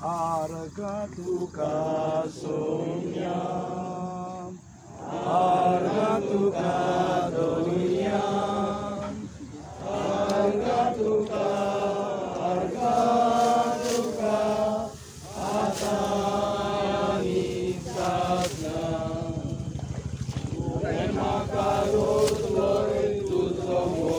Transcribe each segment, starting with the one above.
Arga tuka sonya, arga tuka dunia, arga tuka atani sadna, rema karut loy tuzomo.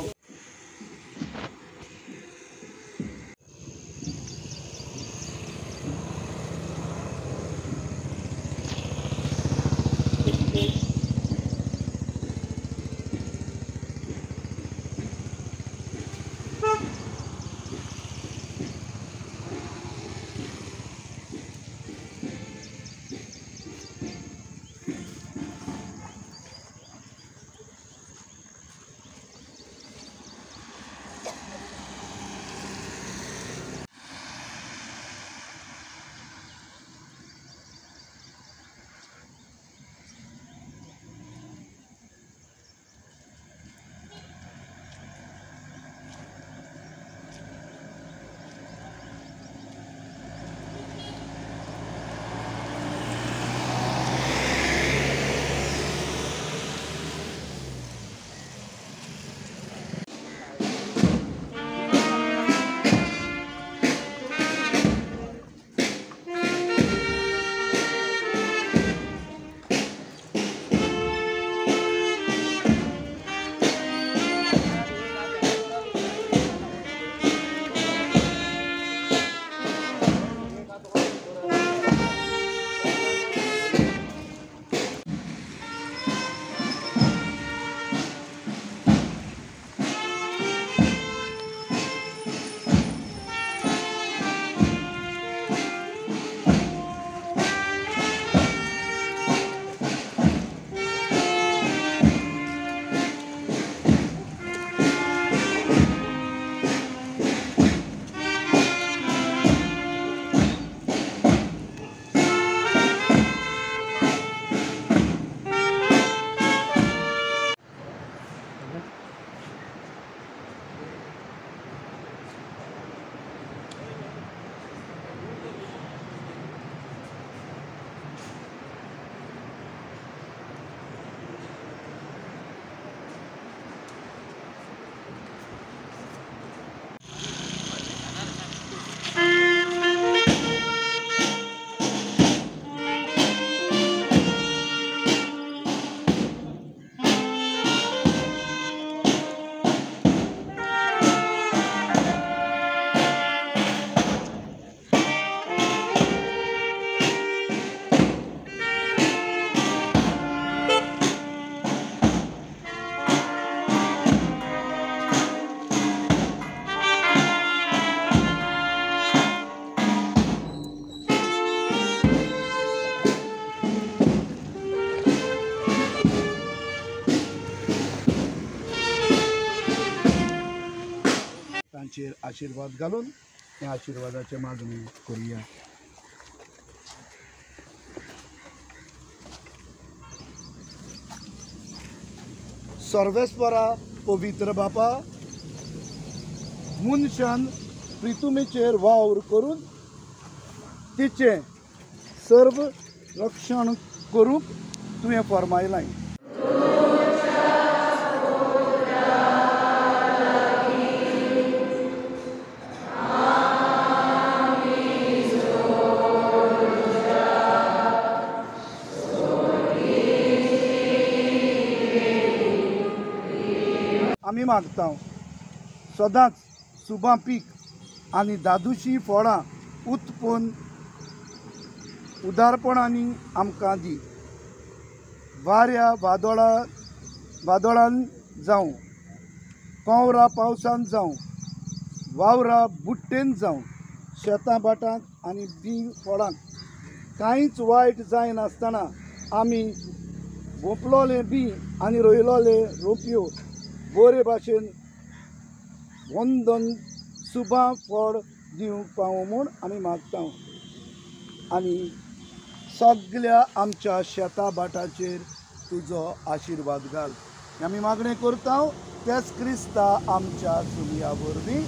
तांचेर आशीर्वाद घालून त्या आशीर्वादाची मागणी करूया. सर्वेस्परा पवित्र बापा, मनशान प्रितुमेचेर वावर करून तिचे सर्व रक्षण करूंक तुवें फरमायलां. आमी मागता सदांच सुबां पीक आनी दादुशी फळां उत्पन्न उदारपणांनी आमकां दी. वाऱ्या वादळान जावं, कवरा पावसान जावं, वावरां बुट्टेन जावन शेतां भाटांक आनी बी फळांक कांयच वायट जायनासतना आमी भोंपलोले बी आनी रोयलोले रोपयो बरे भाशेन वंदन सुभां फळ दिवंक पावो म्हूण आमी मागता आनी सगळ्या आमच्या शेतां भाटाचेर तुजो आशिर्वाद घाल आमी मागणें करता तेच क्रिस्ता आमच्या सुमया वरवीं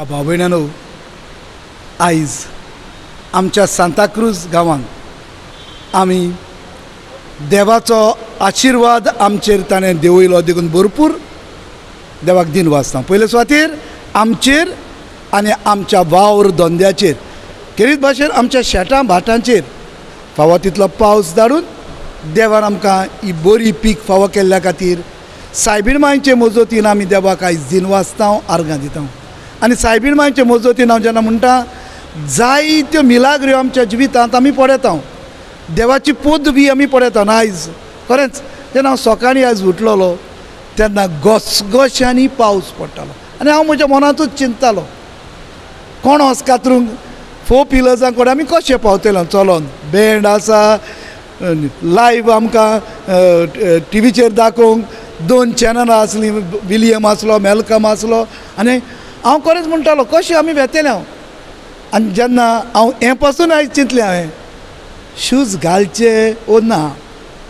भाव भयणांनो आयज आमच्या सांताक्रूज गांवांत आमी देवाचो आशिर्वाद आमचेर ताणें देवयलो देखून भरपूर देवाक दिन वाचता पयले सुवातेर आमचेर आनी आमच्या वावर धंद्याचेर खेरीत भाशेन आमच्या शेतां भाटांचेर फावो तितलो पावस धाडून देवान आमकां ही बरी पीक फावो केल्ल्या खातीर सायबीण मांयचे मजतीन आमी देवाक आयज दिन वाचता आर्गां दिता आनी सायबीण मांयचे मजतीन हांव जेन्ना म्हणटा जायत्यो मिलाग्र्यो आमच्या जिवितांत आमी पळयता देवाची पदवी आमी पळयता आयज खरेंच जेन्ना हांव सकाळीं आयज उठलोलो तेन्ना घसघश्यांनी पावस पडटालो आनी हांव म्हज्या मनांतूच चिंततालो कोण वच कातरूंक 4 पिलर्सां कडेन आमी कशें पावतले चलोन बँड आसा लायव्ह आमकां टीव्हीचेर दाखोवंक 2 चॅनलां आसलीं विलियम आसलो मेलकम आसलो आनी हांव खरेंच म्हणटालो कशें आमी वेतेले आनी जेन्ना हांव हें पासून आयज चिंतलें हांवें शूज घालचे ओ ना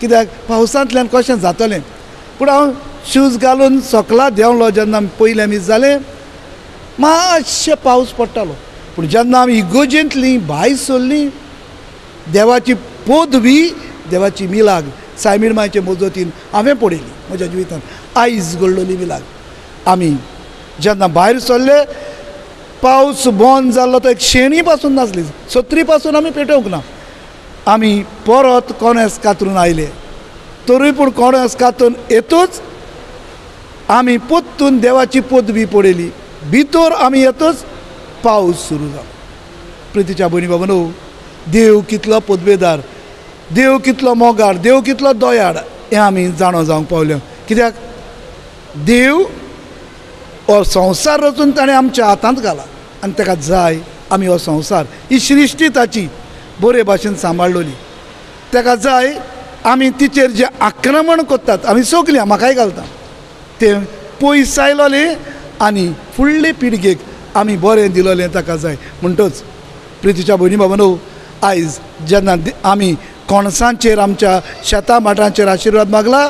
कित्याक पावसांतल्यान कशें जातलें पूण हांव शूज घालून सकला देंवलो जेन्ना पयले आमी जालें मातशें पावस पडटालो पूण जेन्ना आमी इगोजेंतलीं भायर सरलीं देवाची पदवी देवाची मिलाग सायबीण मांयचे मजतीन हांवें पळयली म्हज्या जिवितांत आयज घडलोली मिलाग आमी जेन्ना भायर सरले पावस बंद जाल्लो तो एक शेणी पासून नासली सत्री पासून आमी पेटोवंक ना आमी परत कोणेस कातरून आयले तरी पूण कोणेस कातरून येतूच आमी पोत्तून देवाची पदवी पळयली भितर आमी येतूच पावस सुरू जालो प्रितीच्या भयणी बाबनो देव कितलो पदवेदार देव कितलो मोगार देव कितलो दयाळ हें आमी जाणो जावंक पावले कित्याक देव हो संवसार रचून ताणें आमच्या हातांत घाला आनी ताका जाय आमी हो संवसार ही सृश्टी ताची बरे भाशेन सांबाळलोली ताका जाय आमी तिचेर जे आक्रमण करतात आमी सगलीं म्हाकाय घालता ते पयस आयलोले आनी फुडले पिळगेक आमी बरें दिलोलें ताका जाय म्हणटच प्रितीच्या भयणी बाबनो आयज जेन्ना आमी कोणसांचेर आमच्या शेतां भाटांचेर आशिर्वाद मागला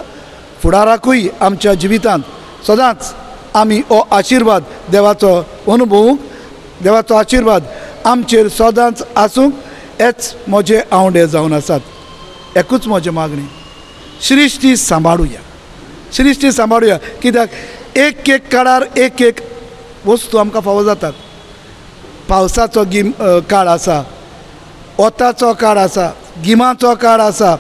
फुडाराकूय आमच्या जिवितांत सदांच आमी हो आशिर्वाद देवाचो अनुभवूंक देवाचो आशिर्वाद आमचेर सदांच आसूंक हेच म्हजे आवडे जावन आसात एकूच म्हजें मागणी सृश्टी सांबाळुया कित्याक एक एक काळार एक एक वस्तू आमकां फावो जातात पावसाचो काळ आसा ओताचो काळ आसा गिमाचो काळ आसा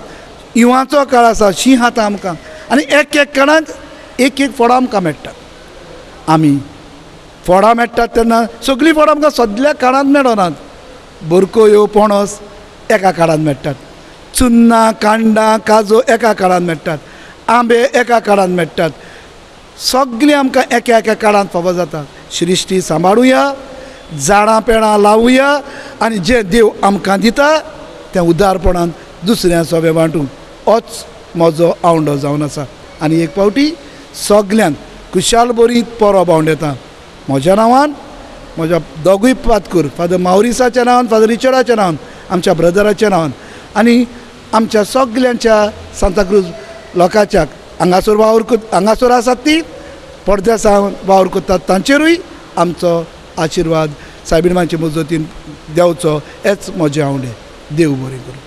इवांचो काळ आसा शीं हाता आमकां आनी एक एक काळांत एक एक फळां आमकां मेळटात आमी फळां मेळटात तेन्ना सगळीं फळां आमकां सदल्या काळांत मेळनात. बोरकोयो पणस एका काळांत मेळटात, चुन्नां कांडां काजू एका काळांत मेळटात, आंबे एका काळांत मेळटात. सगळीं आमकां एका एका काळांत फावो जाता. सृश्टी सांबाळुया, झाडां पेडां लावुया आनी जें देव आमकां दिता तें उदारपणान दुसऱ्या सोबे वांटूंक होच म्हजो आवंडो जावन आसा. आनी एक फावटी सगल्यांक खुशाल बरी परब आवंडयता. म्हज्या नांवान, म्हज्या दोगूय पातकूर, फादर माउरिसाच्या नांवान, फादर रिचर्डाच्या नांवान, आमच्या ब्रदराच्या नांवान आनी आमच्या सगल्यांच्या सांताक्रूज लोकांच्या हांगासर आसात ती पडद्या सावन वावर करतात तांचेरूय आमचो आशिर्वाद सायबीणमांचे मजतीन देंवचो हेच म्हजें आवडे. देव बरें करूं.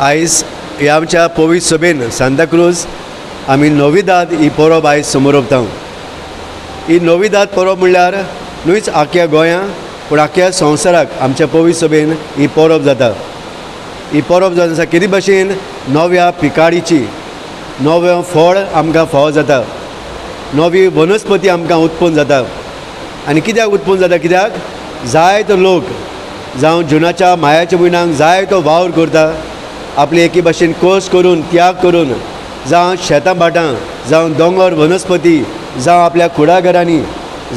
आयज ह्या आमच्या पवित्र सभेन सांताक्रूज आमी नोविदाद ही परब आयज समोर ओंपता. ही नोविदाद परब म्हणल्यार न्हूच आख्या गोंयांत पूण आख्या संवसाराक आमच्या पवित्र सभेन ही परब जाता. ही परब जावन आसा कितें भाशेन नव्या पिकाडीची नवें फळ आमकां फावो जाता, नवी वनस्पती आमकां उत्पन्न जाता. आनी कित्याक उत्पन्न जाता? कित्याक जायतो लोक जावं जुनाच्या मायाच्या म्हयन्याक जायतो वावर करता, आपले एके भाशेन कोस करून त्याग करून, जावं शेतां भाटां, जावं दोंगर वनस्पती, जावं आपल्या कुडाघरांनी,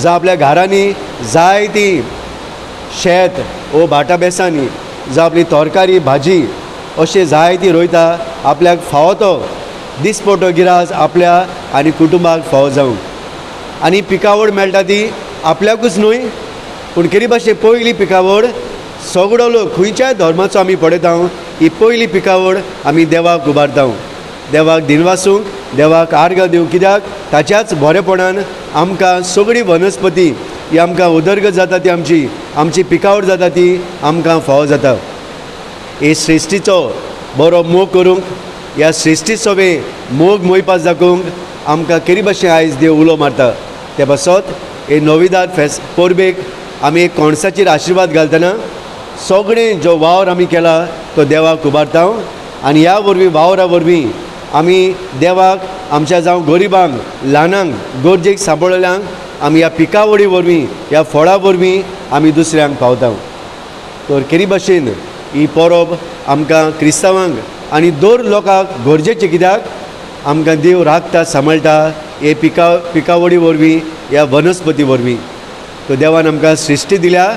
जावं आपल्या घरांनी जायती शेत वो भाटां बेसांनी, जावं आपली तरकारी भाजी अशें जायती रोयता. आपल्याक फावो तो दिसपटो गिरास आपल्या आनी कुटुंबाक फावो जावं. आनी पिकावळ मेळटा ती आपल्याकूच न्हय पूण केरी भाशेन पयली पिकावळ सगळो लोक खंयच्याय धर्माचो आमी पळयता, ही पयली पिकावळ आमी देवाक उबारता. देवाक दिनवासूंक, देवाक आर्गां दिवंक. कित्याक ताच्याच बरेपणान आमकां सगळी वनस्पती ही आमकां उदरगत जाता, ती आमची पिकावळ जाता ती आमकां फावो जाता. हे सृश्टीचो बरो मोग करूंक, ह्या सृश्टी सवे मोग मोयपास दाखोवंक आमकां केरी भाशेन आयज देव उलो मारता. ते पासत हे नोविदाद परबेक आमी एक कोणसाचेर आशिर्वाद घालतना सगळें जो वावर आमी केला तो देवाक उबारता. आनी ह्या वरवीं वावरा वरवीं आमी देवाक आमच्या जावं गरिबांक, ल्हानांक, गरजेक सांबाळल्यांक आमी ह्या पिकावळी वरवीं, ह्या फळां वरवीं आमी दुसऱ्यांक पावता. तर केरी भाशेन ही परब आमकां क्रिस्तांवांक आनी दर लोकांक गरजेची. कित्याक आमकां देव राखता, सांबाळटा हे पिकावळी वरवीं, ह्या वनस्पती वरवीं. तो देवान आमकां सृश्टी दिल्या,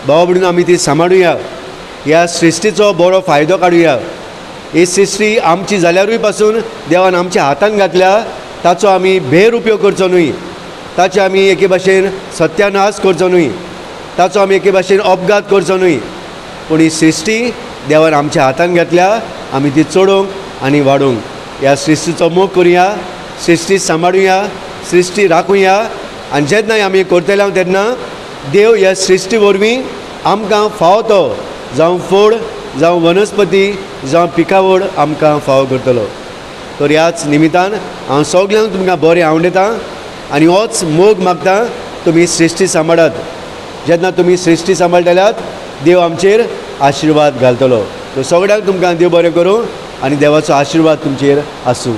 भाव म्हणून आमी ती सांबाळुया, ह्या सृश्टीचो बरो फायदो काडुया. ही सृश्टी आमची जाल्यारूय पासून देवान आमच्या हातांत घातल्या, ताचो आमी बेर उपयोग करचो न्हय, ताचे आमी एके भाशेन सत्यानाश करचो न्हय, ताचो आमी एके भाशेन अपघात करचो न्हय. पूण ही सृश्टी देवान आमच्या हातांत घातल्या, आमी ती चडोवंक आनी वाडोवंक. ह्या सृश्टीचो मोग करुया, सृश्टी सांबाळुया, सृश्टी राखुया. आनी जेन्ना आमी करतले तेन्ना देव ह्या सृश्टी वरवीं आमकां फावो तो जावं फळ, जावं वनस्पती, जावं पिकावळ आमकां फावो करतलो. तर ह्याच निमित्तान हांव सगल्यांक तुमकां बरें आवडटा आनी होच मोग मागता तुमी सृश्टी सांबाळात. जेन्ना तुमी सृश्टी सांबाळटल्यात देव आमचेर आशिर्वाद घालतलो. तर सगळ्यांक तुमकां देव बरें करूं आनी देवाचो आशिर्वाद तुमचेर आसूं.